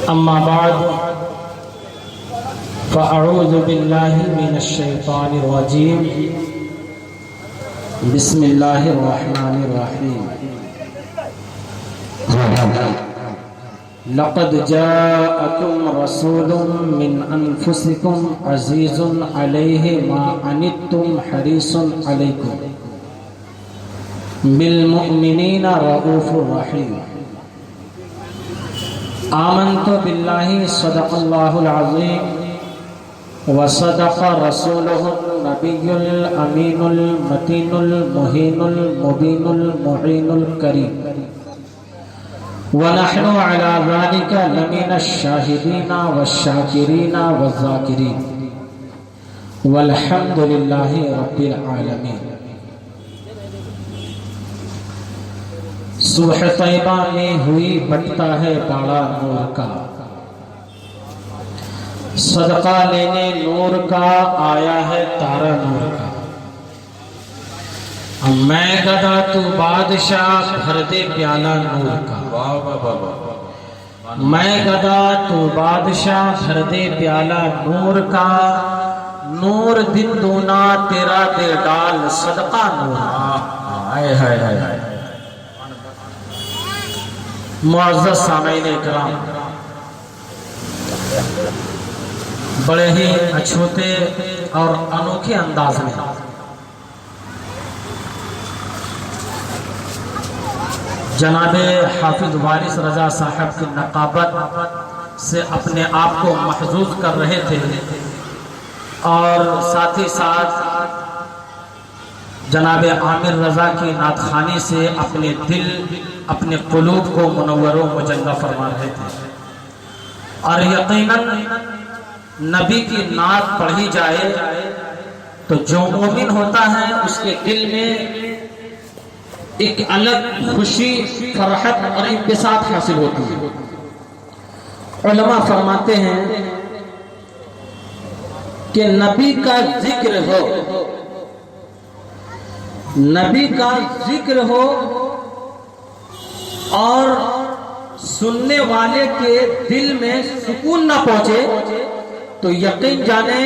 أما بعد فأعوذ بالله من الشيطان الرجيم بسم الله الرحمن الرحيم لقد جاءكم رسول من أنفسكم عزيز عليه ما عنتم حريص عليكم بالمؤمنين رؤوف رحيم آمنت بالله صدق الله العظيم وصدق رسوله النبي الأمين المتين المهين المبين المعين الكريم ونحن على ذلك لمن الشاهدين والشاكرين والذاكرين والحمد لله رب العالمين۔ صبح طیبہ میں ہوئی بٹتا ہے باڑا نور کا، صدقہ لینے نور کا آیا ہے تارا نور کا۔ میں گدا تو بادشاہ بھر دے پیالہ نور کا، میں گدا تو بادشاہ بھر دے پیالہ نور کا، نور دن دونا تیرا دے ڈال صدقہ نور کا۔ معزز سامعین اکرام، بڑے ہی اچھوتے اور انوکھے انداز میں جناب حافظ وارث رضا صاحب کی نقابت سے اپنے آپ کو محظوظ کر رہے تھے، اور ساتھ ہی ساتھ جناب عامر رضا کی نعت خوانی سے اپنے دل اپنے قلوب کو منور و مجلہ فرما رہے تھے۔ اور یقیناً نبی کی نعت پڑھی جائے تو جو مومن ہوتا ہے اس کے دل میں ایک الگ خوشی، فرحت اور انبساط حاصل ہوتی ہے۔ علماء فرماتے ہیں کہ نبی کا ذکر ہو، نبی کا ذکر ہو اور سننے والے کے دل میں سکون نہ پہنچے تو یقین جانے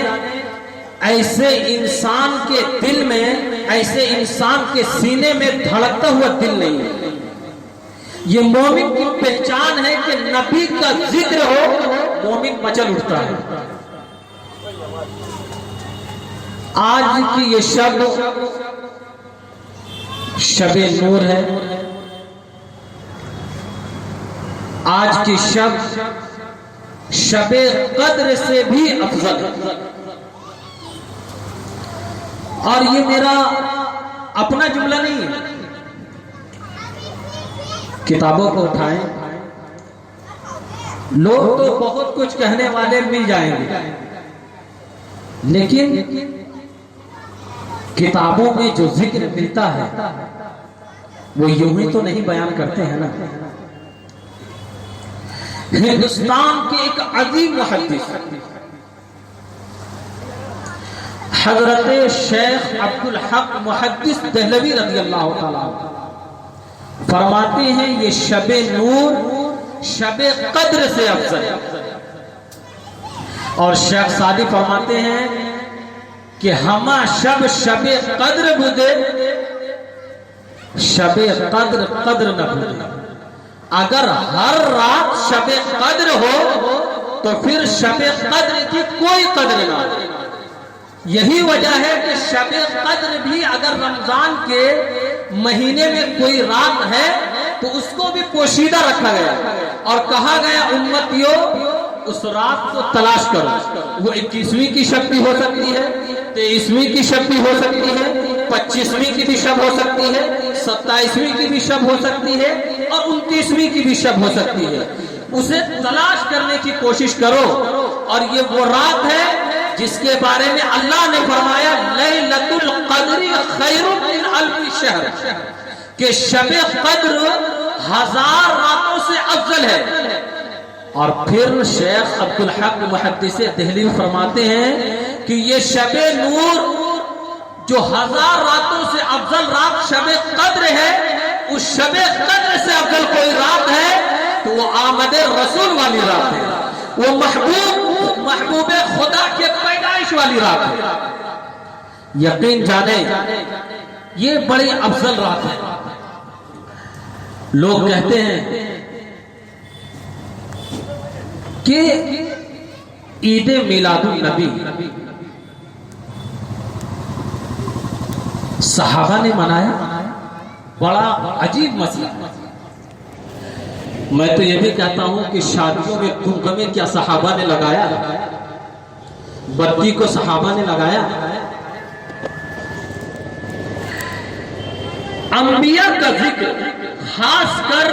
ایسے انسان کے دل میں، ایسے انسان کے سینے میں دھڑکتا ہوا دل نہیں ہے۔ یہ مومن کی پہچان ہے کہ نبی کا ذکر ہو مومن مچل اٹھتا ہے۔ آج کی یہ شب شب نور ہے، آج کی شب شب قدر سے بھی افضل ہے۔ اور یہ میرا اپنا جملہ نہیں ہے، کتابوں کو اٹھائیں، لوگ تو بہت کچھ کہنے والے مل جائیں گے، لیکن کتابوں میں جو ذکر ملتا ہے وہ یوں ہی تو نہیں بیان کرتے ہیں نا۔ ہندوستان کے ایک عظیم محدث حضرت شیخ عبدالحق محدث دہلوی رضی اللہ تعالیٰ فرماتے ہیں یہ شب نور شب قدر سے افضل ہے۔ اور شیخ سعدی فرماتے ہیں کہ ہما شب شب قدر بدے شب قدر قدر نہ بدے۔ اگر ہر رات شب قدر ہو تو پھر شب قدر کی کوئی قدر نہ ہو۔ یہی وجہ ہے کہ شب قدر بھی اگر رمضان کے مہینے میں کوئی رات ہے تو اس کو بھی پوشیدہ رکھا گیا اور کہا گیا امتیوں اس رات کو تلاش کرو۔ وہ 21ویں کی شب بھی ہو سکتی ہے، 23ویں کی شب بھی ہو سکتی ہے، 25ویں کی بھی شب ہو سکتی ہے، 27ویں کی بھی شب ہو سکتی ہے اور 29ویں کی بھی شب ہو سکتی ہے۔ اسے تلاش کرنے کی کوشش کرو۔ اور یہ وہ رات ہے جس کے بارے میں اللہ نے فرمایا لیلۃ القدر خیر من الف شہر، کہ شب قدر 1000 راتوں سے افضل ہے۔ اور پھر شیخ عبدالحق محدث دہلوی فرماتے ہیں کہ یہ شب نور جو 1000 راتوں سے افضل رات شب قدر ہے، اس شب قدر سے افضل کوئی رات ہے تو وہ آمد رسول والی رات ہے۔ وہ محبوب خدا کے پیدائش والی رات ہے. یقین جانے یہ بڑی افضل رات ہے. لوگ کہتے ہیں کہ عید میلاد النبی صحابہ نے منایا. بڑا عجیب مسئلہ. میں تو یہ بھی کہتا ہوں کہ شادیوں میں دھوم کیا صحابہ نے لگایا؟ بتی کو صحابہ نے لگایا؟ انبیاء کا ذکر، خاص کر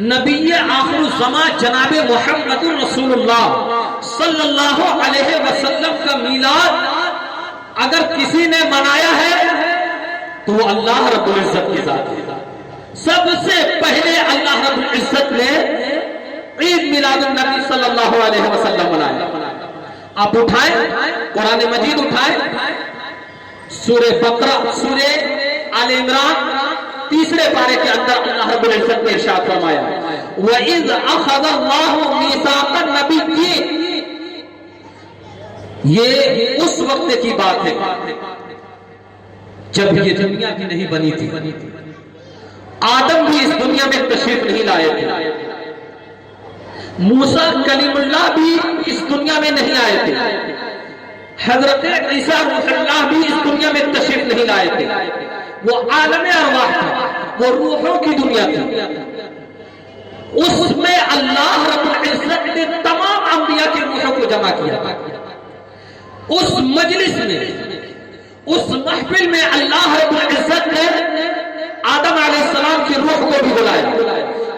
نبی آخر الزمان جناب محمد رسول اللہ صلی اللہ علیہ وسلم کا میلاد اگر کسی نے منایا ہے تو وہ اللہ رب العزت کی ذات ہے. سب سے پہلے اللہ رب العزت نے عید میلاد النبی صلی اللہ علیہ وسلم منایا. آپ اٹھائیں قرآن مجید، اٹھائیں سورہ بقرہ، سورہ آل عمران تیسرے پارے کے اندر اللہ رب العزت نے ارشاد فرمایا وَإِذْ أَخَذَ اللَّهُ مِيثَاقَ النَّبِيِّينَ. یہ اس وقت کی بات ہے جب یہ دنیا کی نہیں بنی تھی. آدم بھی اس دنیا میں تشریف نہیں لائے تھے. موسیٰ کلیم اللہ بھی اس دنیا میں نہیں آئے تھے. حضرت عیسیٰ روح اللہ بھی اس دنیا میں تشریف نہیں لائے تھے. وہ عالم ارواح تھا، وہ روحوں کی دنیا تھی. اس میں اللہ رب العزت نے تمام انبیاء کی روحوں کو جمع کیا. اس مجلس میں، اس محفل میں اللہ رب العزت نے آدم علیہ السلام کی روح کو بھی بلایا،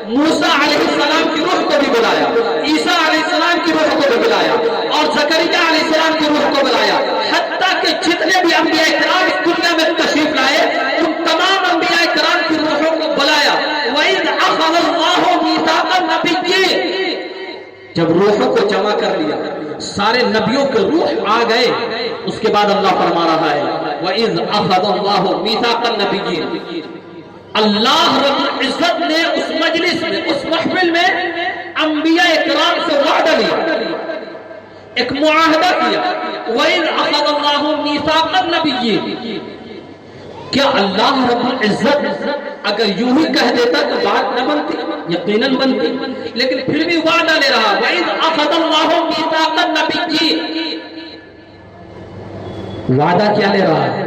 موسیٰ علیہ السلام کی روح کو بھی بلایا، عیسیٰ علیہ السلام کی روح کو بھی بلایا، اور زکریا علیہ السلام کی روح کو بلایا. حتیٰ کہ جتنے بھی انبیاء کرام اس دنیا میں تشریف لائے ان تمام انبیاء کرام کی روحوں کو بلایا. وَإِذْ أَخَذَ اللَّهُ مِيثَاقَ النَّبِيِّينَ. جب روحوں کو جمع کر لیا، سارے نبیوں کے روح آ گئے، اس کے بعد اللہ فرما رہا ہے وَإِذْ أَخَذَ اللَّهُ مِيثَاقَ النَّبِيِّينَ. اللہ رب العزت نے اس مجلس میں، اس محفل میں انبیاء کرام سے وعدہ لیا، ایک معاہدہ کیا. وَإِذْ أَخَذَ اللَّهُ مِيثَاقَ النَّبِيِّينَ. کیا اللہ رب العزت اگر یوں ہی کہہ دیتا تو بات نہ بنتی؟ یقیناً بنتی، لیکن پھر بھی وعدہ لے رہا. وَإِذْ أَخَذَ اللَّهُ مِيثَاقَ النَّبِيِّينَ. وعدہ کیا لے رہا ہے؟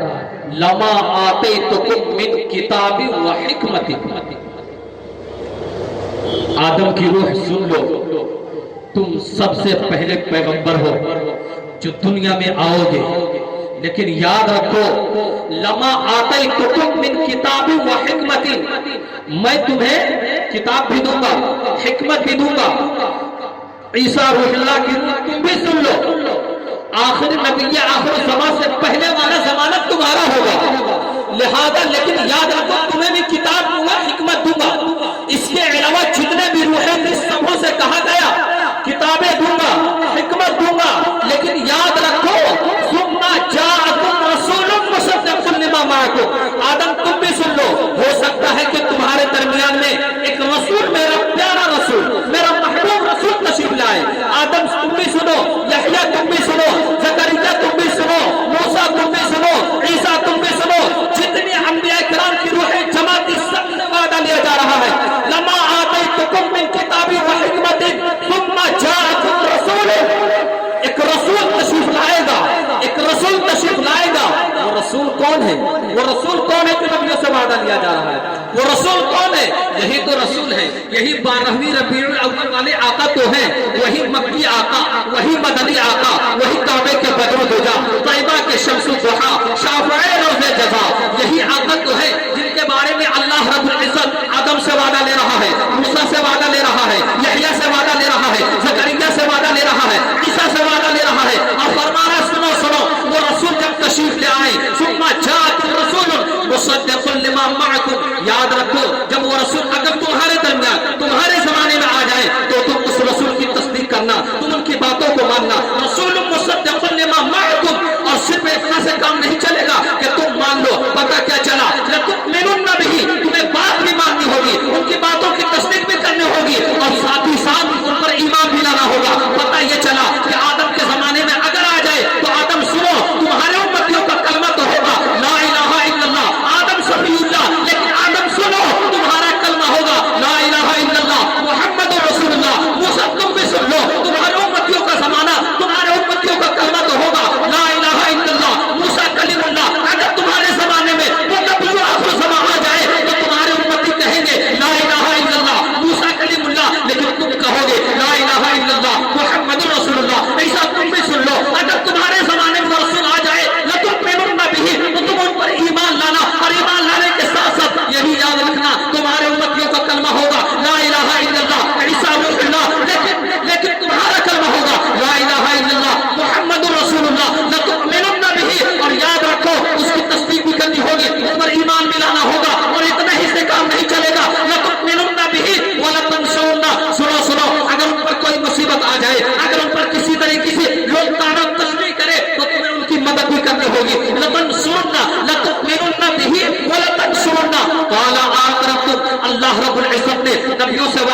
لما آتیتکم من کتاب و حکمت. آدم کی روح سن لو، تم سب سے پہلے پیغمبر ہو جو دنیا میں آؤ گے، لیکن یاد رکھو لما آتیتکم من کتاب و حکمت. میں تمہیں کتاب بھی دوں گا، حکمت بھی دوں گا. عیسیٰ روح اللہ کی روح تم بھی سن لو. آخر نبی آخر زمان سے پہلے والا ضمانت تمہارا ہوگا، لہذا لیکن یاد رکھو تمہیں بھی کتاب دوں گا، حکمت دوں گا. اس کے علاوہ جتنے بھی روحیں تھے سبوں سے کہا گیا کتابیں دوں گا، حکمت دوں گا، لیکن یاد رکھو ثم جاءکم رسول مصدق لما معکم. آدم تم بھی سن لو، ہو سکتا ہے کہ تمہارے درمیان میں ایک رسول، میرا پیارا رسول، میرا محبوب رسول تشریف لائے. آدم تم بھی سنو، یحییٰ تم بھی سنو، زکریا تم بھی سنو، موسیٰ تم بھی سنو، عیسیٰ تم بھی سنو. جتنے انبیاء کرام کی روحیں جمع کی سب سے وعدہ لیا جا رہا ہے لما آتیتکم من کتاب و حکمت ثم جاءکم رسول. ایک رسول تشریف لائے گا، ایک رسول تشریف لائے گا. وہ رسول کون ہے؟ وہ رسول کون ہے جو نبیوں سے وعدہ لیا جا رہا ہے؟ وہ رسول کون ہے؟ یہی تو رسول ہے، یہی 12ویں ربیع الاول والے آقا تو ہیں، وہی مکی آقا، وہی مدنی آقا، وہی کعبے کے بدر الدجا، طیبہ کے شمس الضحیٰ، شافع روز جزا. یہی آقا تو ہے جن کے بارے میں اللہ رب العزت آدم سے وعدہ لے رہا ہے، موسیٰ سے وعدہ لے رہا ہے، یحییٰ سے وعدہ لے رہا ہے، زکریا سے وعدہ لے رہا ہے، عیسیٰ سے وعدہ لے رہا ہے. اور فرما رہا ہے سنو سنو، وہ رسول جب تشریف لے آئے ثم جاءکم رسول مصدق لما معکم. یاد رکھو جب وہ رسول اگر تمہارے درمیان، تمہارے زمانے میں آ جائے تو تم اس رسول کی تصدیق کرنا، تم ان کی باتوں کو ماننا. رسول مصدق لما معکم. اور صرف اتنا سے کام نہیں چلے گا کہ تم مان لو. پتہ کیا چلا؟ لتؤمنن بہ. تمہیں بات بھی ماننی ہوگی، ان کی باتوں کی تصدیق بھی کرنی ہوگی، اور ساتھ ہی ساتھ ان پر ایمان بھی لانا ہوگا.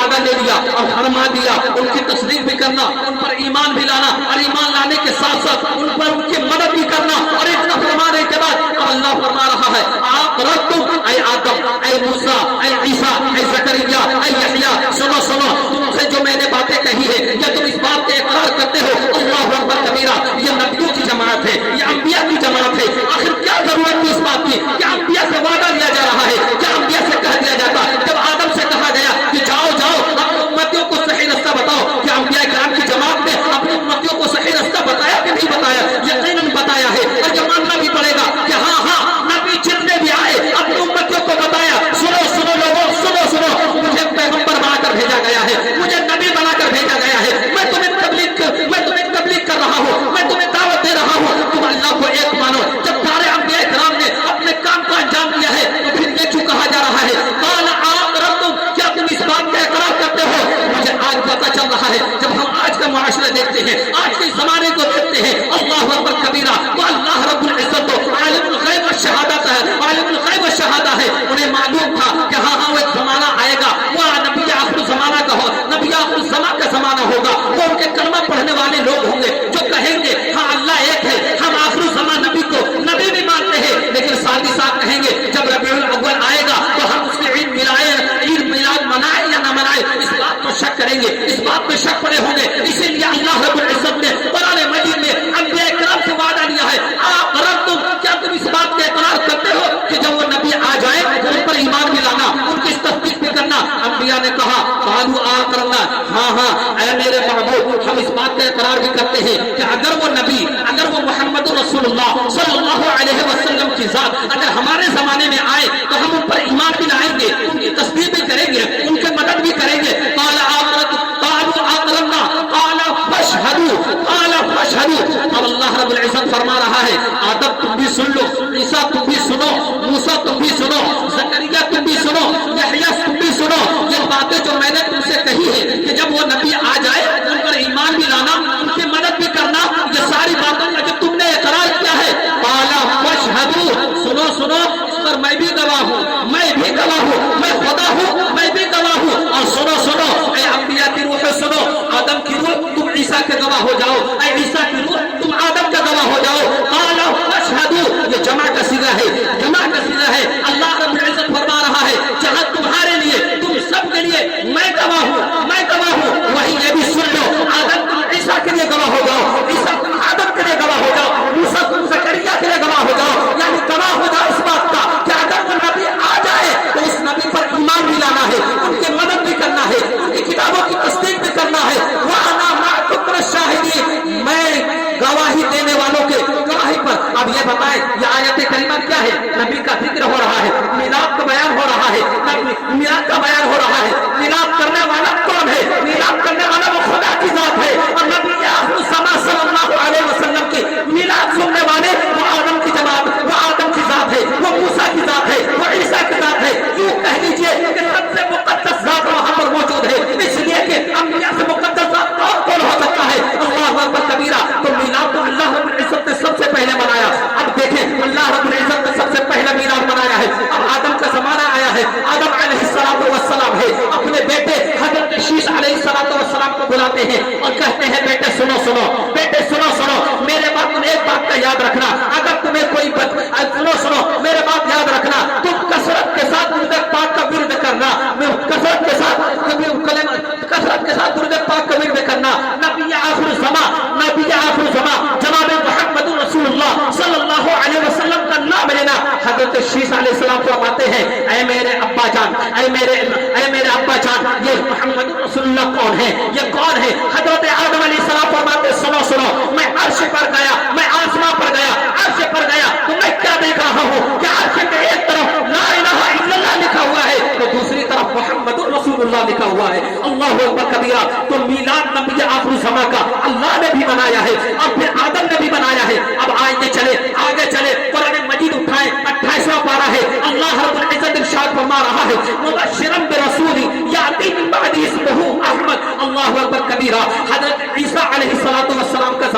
وعدہ لے لیا اور فرما دیا ان کی تصدیق بھی کرنا، ان پر ایمان بھی لانا، اور ایمان لانے کے ساتھ ساتھ ان پر ان کی مدد بھی کرنا. اور اتنا فرمانے کے بعد اب اللہ فرما رہا ہے اقررتم، اے آدم، اے موسیٰ، اے عیسیٰ، اے زکریا، اے یحییٰ، سنو سنو، تم سے جو میں نے باتیں کہی ہے کیا تم اس بات کے اقرار کرتے ہو؟ اللہ اکبر کبیرہ. یہ نبیوں کی جماعت ہے، یہ انبیاء کی جماعت ہے. آخر کیا ضرورت تھی اس بات کی؟ کیا انبیاء سے وعدہ لیا جا رہا ہے؟ کیا انبیاء سے کہہ دیا جاتا جب آدم سے کہا گیا کہ جاؤ جاؤ اپنی امتیوں کو صحیح رستہ بتاؤ؟ کیا انبیاء کرام کی جماعت نے اپنی امتیوں کو صحیح رستہ بتایا کہ نہیں بتایا؟ یقیناً بتایا ہے، اور یہ ماننا بھی پڑے گا کہ ہاں ہاں نبی جتنے بھی آئے اپنی امتیوں کو بتایا. سنو سنو لوگوں، سنو سنو، مجھے پیغمبر بنا کر بھیجا گیا ہے، مجھے نبی بنا کر بھیجا گیا ہے. میں تمہیں تبلیغ کر رہا ہوں، میں تمہیں دعوت دے رہا ہوں. تم اللہ کو ایک مانو. جب سارے انبیاء کرام نے اپنے کام کو انجام دیا ہے تو پھر یہ کیوں کہا جا رہا ہے قال اقررتم، کیا تم اس بات کا اقرار کرتے ہو؟ مجھے آج پتہ چل رہا ہے جب ہم آج کا معاشرہ دیکھتے ہیں، آج کے زمانے کو دیکھتے ہیں، اللہ اکبر کبیرہ، تو اللہ رب العزت تو عالم الغیب والشہادت ہے، عالم الغیب والشہادہ ہے. انہیں معلوم تھا کہ ہاں ہاں وہ ایک زمانہ آئے گا، وہ نبی آخر زمانہ کا ہو، نبی آخر زمان کا زمانہ ہوگا. وہ ان کے کلمہ پڑھنے والے لوگ ہوں گے جو کہیں گے ہاں اللہ ایک ہے، ہم آخر زمان نبی کو نبی بھی مانتے ہیں، لیکن ساتھ ہی ساتھ کہیں گے جب ربیع الاول آئے گا تو ہم اس کی عید میلاد منائے یا نہ منائے اس بات پر شک کریں گے، اس بات پر شک پڑے ہوں گے. اسی لیے اللہ رب العزت نے قرآن مجید میں انبیاء کرام سے وعدہ لیا ہے اقررتم، کیا تم اس بات کا اقرار کرتے ہو کہ جب وہ نبی آ جائے تو ان پر ایمان بھی لانا، ان کی تصدیق بھی کرنا؟ انبیاء نے کہا قالوا اقررنا، ہاں ہاں اے میرے محبوب، ہم اس بات کا اقرار بھی کرتے ہیں کہ اگر وہ نبی، اگر وہ محمد رسول اللہ صلی اللہ علیہ وسلم کی ذات اگر ہمارے زمانے میں آئے تو ہم ان پر ایمان بھی لائیں گے، ان کی تصدیق بھی کریں گے، ان کی مدد بھی کریں گے. قالوا اقررنا قال فاشهدوا، اب اللہ رب العزت فرما رہا ہے آدم تم بھی سن لو، عیسیٰ تم بھی سنو، موسیٰ تم بھی سنو، زکریا تم بھی سنو، یحییٰ تم بھی سنو. یہ باتیں جو میں نے تم سے کہی ہے کہ جب وہ نبی آ جائے ان پر ایمان بھی لانا، ان کی مدد بھی کرنا، یہ ساری باتوں کا جو تم نے اقرار کیا ہے قال فاشهدوا، سنو سنو، اس پر میں بھی گواہ ہوں، میں بھی گواہ ہوں، میں خدا ہوں، میں بھی گواہ ہوں. اور سنو سنو اے انبیاء کی روح سنو، آدم کی روح تم عیسیٰ کے گواہ ہو جاؤ، اے عیسیٰ کی روح تم آدم کا گواہ ہو جاؤ. قال فاشهدوا، یہ جمع کا صیغہ ہے، جمع کا صیغہ ہے. اللہ رب العزت فرما رہا ہے جہاں تمہارے لیے، تم سب کے لیے میں گواہ ہوں، میں گواہ ہوں، وہی یہ بھی سن لو آدم تم عیسیٰ کے لیے گواہ ہو جاؤ، عیسیٰ تم آدم کے لیے گواہ ہو جاؤ، موسیٰ تم زکریا کے لیے گواہ ہو جاؤ. یعنی گواہ ہو جاؤ اس بات کا کہ اگر وہ نبی آ جائے تو اس نبی پر ایمان بھی لانا ہے، ان کی مدد بھی کرنا ہے، ان کی کتابوں کی تصدیق بھی کرنا ہے. وَأَنَا مَعَكُمْ مِنَ الشَّاهِدِينَ، میں گواہی دینے والوں کے گواہی پر. اب یہ بتائیں یہ آیت کریمہ کیا ہے؟ نبی کا ذکر ہو رہا ہے، میلاد کا بیان ہو رہا ہے، میلاد کا بیان ہو رہا ہے. میلاد کرنے والا کون ہے؟ میلاد کرنے والا وہ خدا کی ذات ہے. اور نبی آخر الزمان صلی اللہ علیہ وسلم کی میلاد سننے والے وہ آدم کی جماعت، وہ آدم کی ذات ہے، وہ موسیٰ کی ذات ہے، وہ عیسیٰ کی ذات ہے. یوں کہہ لیجیے کہ سب سے مقدس ذات وہاں پر موجود ہے، اس لیے کہ انبیاء سے مقدس ذات کون ہو سکتا ہے؟ اللہ اکبر کبیرہ. تو میلاد تو اللہ رب العزت نے سب سے پہلے منایا. اب دیکھیں اللہ رب العزت نے سب سے پہلا میلاد منایا ہے. اب آدم کا زمانہ آیا ہے، آدم علیہ السلام ہے، اپنے بیٹے حضرت شیش علیہ السلام کو بلاتے ہیں اور کہتے ہیں بیٹے سنو سنو، بیٹے سنو سنو، میرے بات تم ایک بات کا یاد رکھنا، اگر تمہیں کوئی سنو سنو میرے بات یاد رکھنا، تم کثرت کے ساتھ درود پاک کا ورد کرنا، کثرت کے ساتھ درود پاک کا ورد کرنا. نبی آخر الزمان جناب محمد رسول اللہ صلی اللہ علیہ وسلم کا نام لینا. حضرت شیش علیہ السلام فرماتے ہیں اے میرے ابا جان، اے میرے ابا جان، یہ محمد رسول اللہ کون ہے؟ یہ کون ہے؟ حضرت آدم علیہ السلام فرماتے سنو سنو، میں عرش پر گیا، میں آسمان پر گیا، عرش پر گیا تو میں کیا دیکھ رہا ہوں کہ عرش کے ایک طرف لا الہ الا اللہ لکھا ہوا ہے تو دوسری طرف محمد رسول اللہ لکھا ہوا ہے. اللہ اکبر کبیرہ. تو میلاد نبی آخر الزمان کا اللہ نے بھی بنایا ہے اور پھر آدم نے بھی بنایا ہے. اب آگے چلے قرآن مجید اٹھائیں 28واں پارہ ہے. اللہ رب العزت ارشاد فرما رہا ہے مبشرا برسول یاتی من بعد اسمہ احمد. اللہ اکبر کبیرہ. حضرت عیسیٰ علیہ السلام کا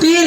3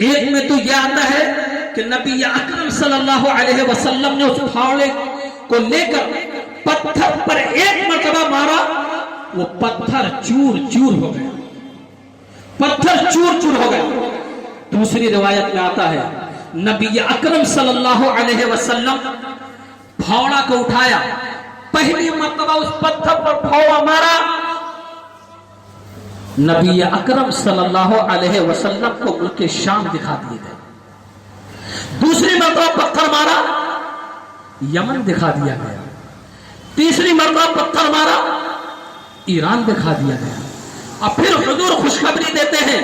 ایک میں تو یہ آتا ہے کہ نبی اکرم صلی اللہ علیہ وسلم نے اس پھاوڑے کو لے کر پتھر پر ایک مرتبہ مارا، وہ پتھر چور چور ہو گیا، پتھر چور چور ہو گیا۔ دوسری روایت میں آتا ہے نبی اکرم صلی اللہ علیہ وسلم پھاوڑا کو اٹھایا، پہلی مرتبہ اس پتھر پر پھاوڑا مارا، نبی اکرم صلی اللہ علیہ وسلم کو ملک شام دکھا دیے گئے۔ دوسری مرتبہ پتھر مارا، یمن دکھا دیا گیا۔ تیسری مرتبہ پتھر مارا، ایران دکھا دیا گیا۔ اب پھر حضور خوشخبری دیتے ہیں،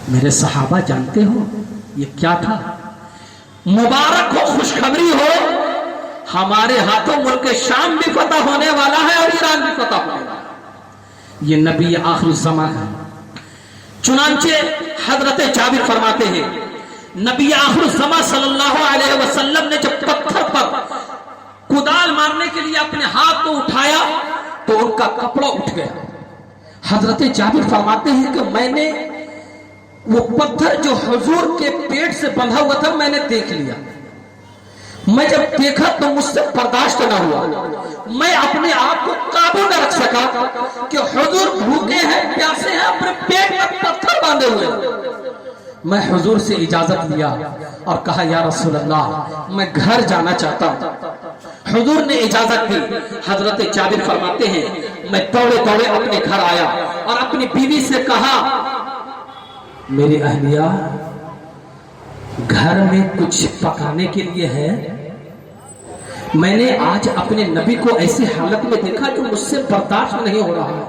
میرے صحابہ جانتے ہو یہ کیا تھا؟ مبارک ہو، خوشخبری ہو، ہمارے ہاتھوں ملک شام بھی فتح ہونے والا ہے اور ایران بھی فتح ہونے والا ہے۔ یہ نبی آخر الزمان ہے۔ چنانچہ حضرت جابر فرماتے ہیں نبی آخر الزمان صلی اللہ علیہ وسلم نے جب پتھر پر کدال مارنے کے لیے اپنے ہاتھ کو اٹھایا تو ان کا کپڑا اٹھ گیا۔ حضرت جابر فرماتے ہیں کہ میں نے وہ پتھر جو حضور کے پیٹ سے بندھا ہوا تھا میں نے دیکھ لیا، میں جب دیکھا تو مجھ سے برداشت نہ ہوا، میں اپنے آپ کو قابو نہ رکھ سکا کہ حضور بھوکے ہیں، پیاسے ہیں، اپنے پیٹ میں پتھر باندھے ہوئے۔ میں حضور سے اجازت لیا اور کہا یا رسول اللہ میں گھر جانا چاہتا ہوں۔ حضور نے اجازت دی۔ حضرت جابر فرماتے ہیں میں دوڑے دوڑے اپنے گھر آیا اور اپنی بیوی سے کہا میری اہلیہ گھر میں کچھ پکانے کے لیے ہے؟ میں نے آج اپنے نبی کو ایسی حالت میں دیکھا جو مجھ سے برداشت نہیں ہو رہا،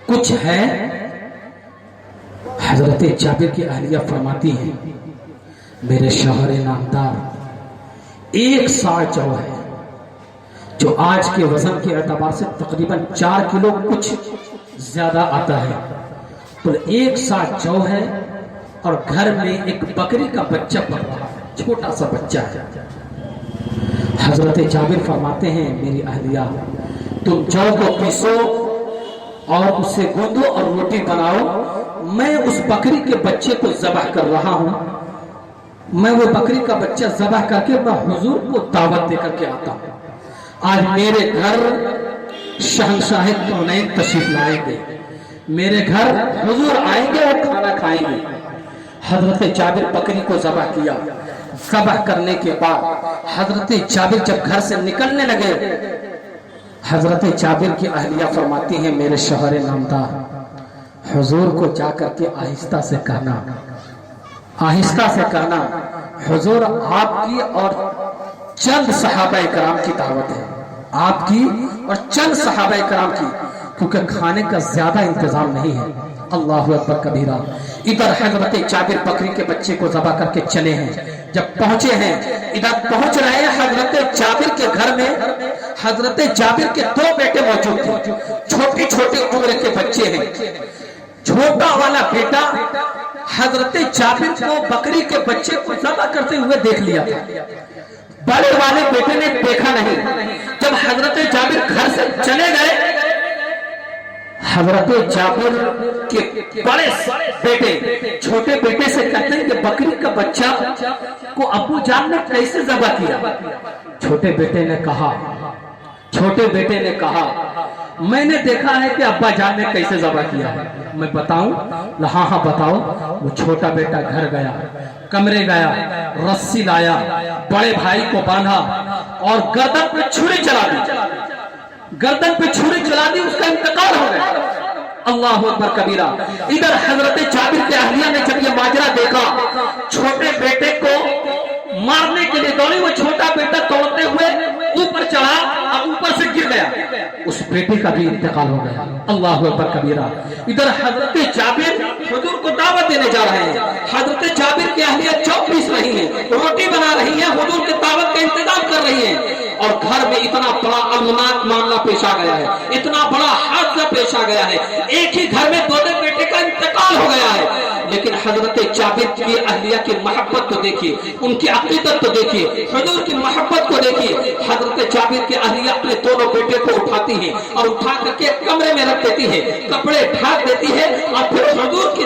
کچھ ہے؟ حضرت جابر کی اہلیہ فرماتی ہیں میرے شوہر نامدار 1 ساع جو ہے، جو آج کے وزن کے اعتبار سے تقریباً 4 کلو کچھ زیادہ آتا ہے، تو 1 ساع جو ہے اور گھر میں ایک بکری کا بچہ پڑ رہا ہے، چھوٹا سا بچہ ہے۔ حضرت جابر فرماتے ہیں میری اہلیہ تم جو کو پیسو اور اسے گوندو اور روٹی بناؤ، میں اس بکری کے بچے کو ذبح کر رہا ہوں، میں وہ بکری کا بچہ ذبح کر کے میں حضور کو دعوت دے کر کے آتا ہوں۔ آج میرے گھر شہنشاہ کونین تشریف لائیں گے، میرے گھر حضور آئیں گے اور کھانا کھائیں گے۔ حضرت جابر بکری کو ذبح کیا، ذبح کرنے کے بعد حضرت جابر جب گھر سے نکلنے لگے، حضرت جابر کی اہلیہ فرماتی ہیں میرے شوہر نامدار حضور کو جا کر کے آہستہ سے کہنا، آہستہ سے کہنا حضور آپ کی اور چند صحابہ کرام کی دعوت ہے، آپ کی اور چند صحابہ کرام کی، کیونکہ کھانے کا زیادہ انتظام نہیں ہے۔ اللہ اکبر کبیرہ۔ ادھر حضرت جابر بکری کے بچے کو ذبح کر کے چلے ہیں، جب پہنچے ہیں ادھر پہنچ رہے ہیں حضرت جابر کے گھر میں، حضرت جابر کے 2 بیٹے موجود تھے، چھوٹی چھوٹی عمر کے بچے ہیں۔ چھوٹا والا بیٹا حضرت جابر کو بکری کے بچے کو ذبح کرتے ہوئے دیکھ لیا تھا، بڑے والے بیٹے نے دیکھا نہیں۔ جب حضرت جابر گھر سے چلے گئے، حضرت جابر کے بڑے بیٹے چھوٹے بیٹے سے کہتے ہیں کہ بکری کا بچہ کو ابو جان نے کیسے ذبح کیا؟ چھوٹے بیٹے نے کہا میں نے دیکھا ہے کہ ابا جان نے کیسے ذبح کیا ہے، میں بتاؤں؟ ہاں بتاؤ۔ وہ چھوٹا بیٹا گھر گیا، کمرے گیا، رسی لایا، بڑے بھائی کو باندھا اور گردن پہ چھری چلا دی، اس کا انتقال ہو گیا۔ اللہ اکبر کبیرہ۔ ادھر حضرت جابر کے اہلیہ نے جب یہ ماجرا دیکھا، چھوٹے بیٹے کو مارنے کے لیے دوڑی، وہ چھوٹا بیٹا توڑتے ہوئے اوپر چڑھا اور اوپر سے گر گیا، اس بیٹے کا بھی انتقال ہو گیا۔ اللہ اکبر کبیرہ۔ ادھر حضرت جابر حضور کو دعوت دینے جا رہے ہیں، حضرت جابر کی اہلیہ چوک پیس رہی ہیں، روٹی بنا رہی ہیں، حضور کی دعوت کا انتظام کر رہی ہیں، اور گھر میں اتنا بڑا المناک معاملہ پیش آ گیا ہے، اتنا بڑا حادثہ پیش آ گیا ہے، ایک ہی گھر میں 2 بیٹے کا انتقال ہو گیا ہے۔ لیکن حضرت جابر کی اہلیہ کی محبت کو دیکھیے، ان کی عقیدت کو دیکھیے، حضور کی محبت کو دیکھیے۔ حضرت جابر کی اہلیہ اپنے 2 بیٹے کو اٹھاتی ہیں اور اٹھا کر کے کمرے میں رکھ دیتی ہے، کپڑے ڈھانپ دیتی ہے اور پھر حضور کی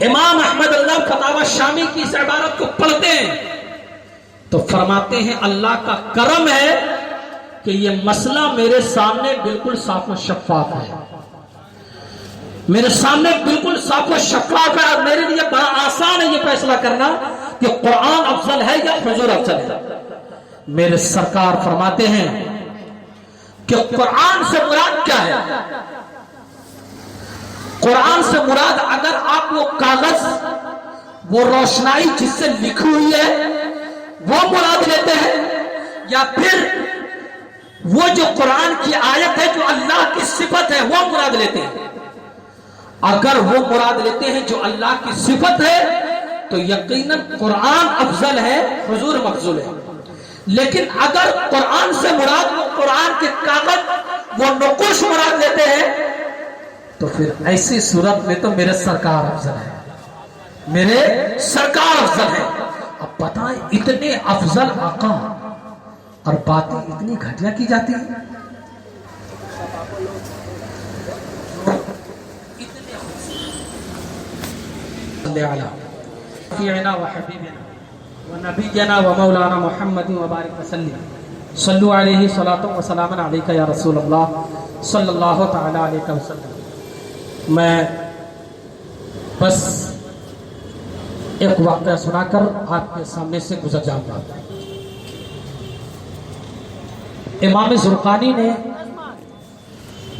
امام احمد اللہ فتاوی شامی کی اس عبارت کو پڑھتے ہیں تو فرماتے ہیں اللہ کا کرم ہے کہ یہ مسئلہ میرے سامنے بالکل صاف و شفاف ہے، میرے سامنے بالکل صاف و شفاف ہے، اور میرے لیے بڑا آسان ہے یہ فیصلہ کرنا کہ قرآن افضل ہے یا حضور افضل ہے۔ میرے سرکار فرماتے ہیں کہ قرآن سے مراد کیا ہے؟ قرآن سے مراد اگر آپ وہ کاغذ، وہ روشنائی جس سے لکھی ہوئی ہے وہ مراد لیتے ہیں، یا پھر وہ جو قرآن کی آیت ہے جو اللہ کی صفت ہے وہ مراد لیتے ہیں؟ اگر وہ مراد لیتے ہیں جو اللہ کی صفت ہے تو یقیناً قرآن افضل ہے، حضور مفضول ہے۔ لیکن اگر قرآن سے مراد وہ قرآن کے کاغذ، وہ نقوش مراد لیتے ہیں تو پھر ایسی صورت میں تو میرے سرکار افضل ہے، میرے سرکار افضل ہے۔ اب بتائیں اتنے افضل آقا اور باتیں اتنی گھٹیا کی جاتی ہیں۔ شفیعنا و حبیبنا و نبینا و مولانا محمد و بارک وسلم صلو علیہ صلاۃ و سلام علیک یا رسول اللہ صلی اللہ تعالی علیہ وسلم۔ میں بس ایک واقعہ سنا کر آپ کے سامنے سے گزر جاؤں گا۔ امام زرقانی نے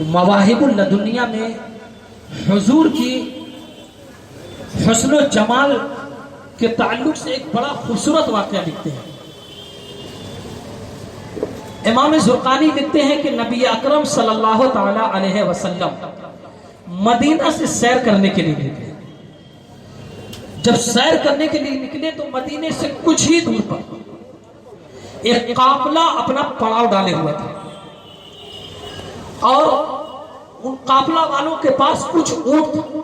مواہب اللدنیہ میں حضور کی حسن و جمال کے تعلق سے ایک بڑا خوبصورت واقعہ لکھتے ہیں۔ امام زرقانی لکھتے ہیں کہ نبی اکرم صلی اللہ تعالی علیہ وسلم مدینہ سے سیر کرنے کے لیے نکلے۔ جب سیر کرنے کے لیے نکلے تو مدینے سے کچھ ہی دور پر ایک قافلہ اپنا پڑاؤ ڈالے ہوا تھا، اور ان قافلہ والوں کے پاس کچھ اونٹ تھے۔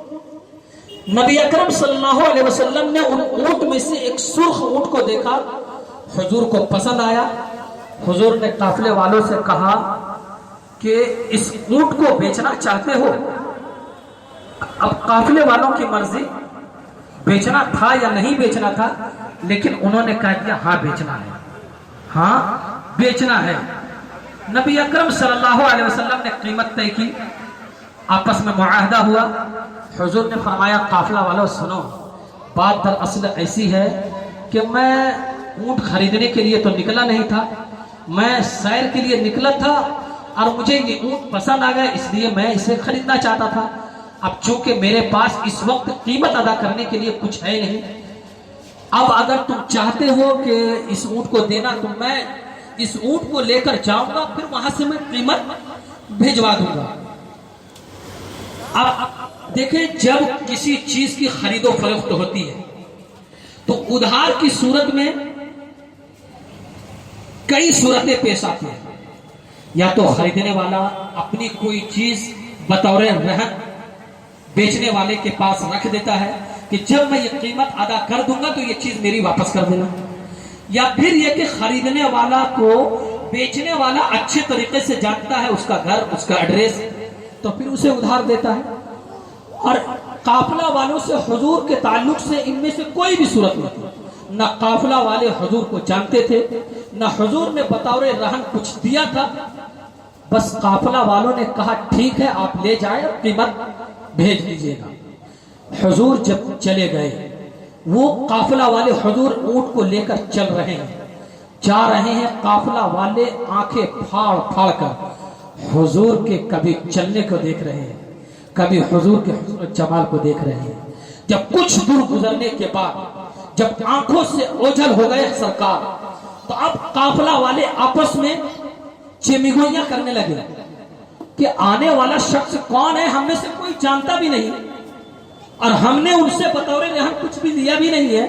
نبی اکرم صلی اللہ علیہ وسلم نے ان اونٹ میں سے ایک سرخ اونٹ کو دیکھا، حضور کو پسند آیا۔ حضور نے قافلے والوں سے کہا کہ اس اونٹ کو بیچنا چاہتے ہو؟ اب قافلے والوں کی مرضی، بیچنا تھا یا نہیں بیچنا تھا، لیکن انہوں نے کہا دیا ہاں بیچنا ہے، ہاں بیچنا ہے۔ نبی اکرم صلی اللہ علیہ وسلم نے قیمت طے کی، آپس میں معاہدہ ہوا۔ حضور نے فرمایا قافلہ والوں سنو، بات دراصل ایسی ہے کہ میں اونٹ خریدنے کے لیے تو نکلا نہیں تھا، میں سیر کے لیے نکلا تھا اور مجھے یہ اونٹ پسند آ گیا، اس لیے میں اسے خریدنا چاہتا تھا۔ اب چونکہ میرے پاس اس وقت قیمت ادا کرنے کے لیے کچھ ہے نہیں، اب اگر تم چاہتے ہو کہ اس اونٹ کو دینا تو میں اس اونٹ کو لے کر جاؤں گا، پھر وہاں سے میں قیمت بھیجوا دوں گا۔ اب دیکھیں جب کسی چیز کی خرید و فروخت ہوتی ہے تو ادھار کی صورت میں کئی صورتیں پیش آتی ہیں، یا تو خریدنے والا اپنی کوئی چیز بطور رہن بیچنے والے کے پاس رکھ دیتا ہے کہ جب میں یہ قیمت ادا کر دوں گا تو یہ چیز میری واپس کر دینا، یا پھر یہ کہ خریدنے والا کو بیچنے والا اچھے طریقے سے جانتا ہے، اس کا گھر، اس کا ایڈریس، تو پھر اسے ادھار دیتا ہے۔ اور قافلہ والوں سے حضور کے تعلق سے ان میں سے کوئی بھی صورت نہیں تھی، نہ قافلہ والے حضور کو جانتے تھے، نہ حضور نے بطور رہن کچھ دیا تھا۔ بس قافلہ والوں نے کہا ٹھیک ہے آپ لے جائیں، قیمت بھیج دیجیے گا۔ حضور جب چلے گئے، وہ قافلہ والے حضور اونٹ کو لے کر چل رہے ہیں، جا رہے ہیں، قافلہ والے آنکھیں پھاڑ پھاڑ کر حضور کے کبھی چلنے کو دیکھ رہے ہیں، کبھی حضور کے حسن و جمال کو دیکھ رہے ہیں۔ جب کچھ دور گزرنے کے بعد جب آنکھوں سے اوجھل ہو گئے سرکار، تو اب قافلہ والے آپس میں چمیگوئیاں کرنے لگے کہ آنے والا شخص کون ہے، ہم میں سے کوئی جانتا بھی نہیں، اور ہم نے ان سے بطور رہن کچھ بھی لیا بھی نہیں ہے،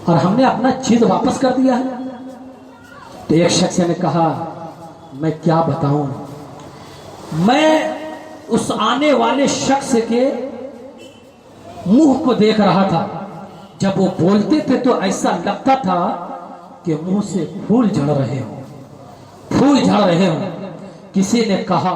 اور ہم نے اپنا چیز واپس کر دیا ہے۔ تو ایک شخص نے کہا میں کیا بتاؤں، میں اس آنے والے شخص کے منہ کو دیکھ رہا تھا، جب وہ بولتے تھے تو ایسا لگتا تھا کہ منہ سے پھول جھڑ رہے ہوں، پھول جھڑ رہے ہوں۔ کسی نے کہا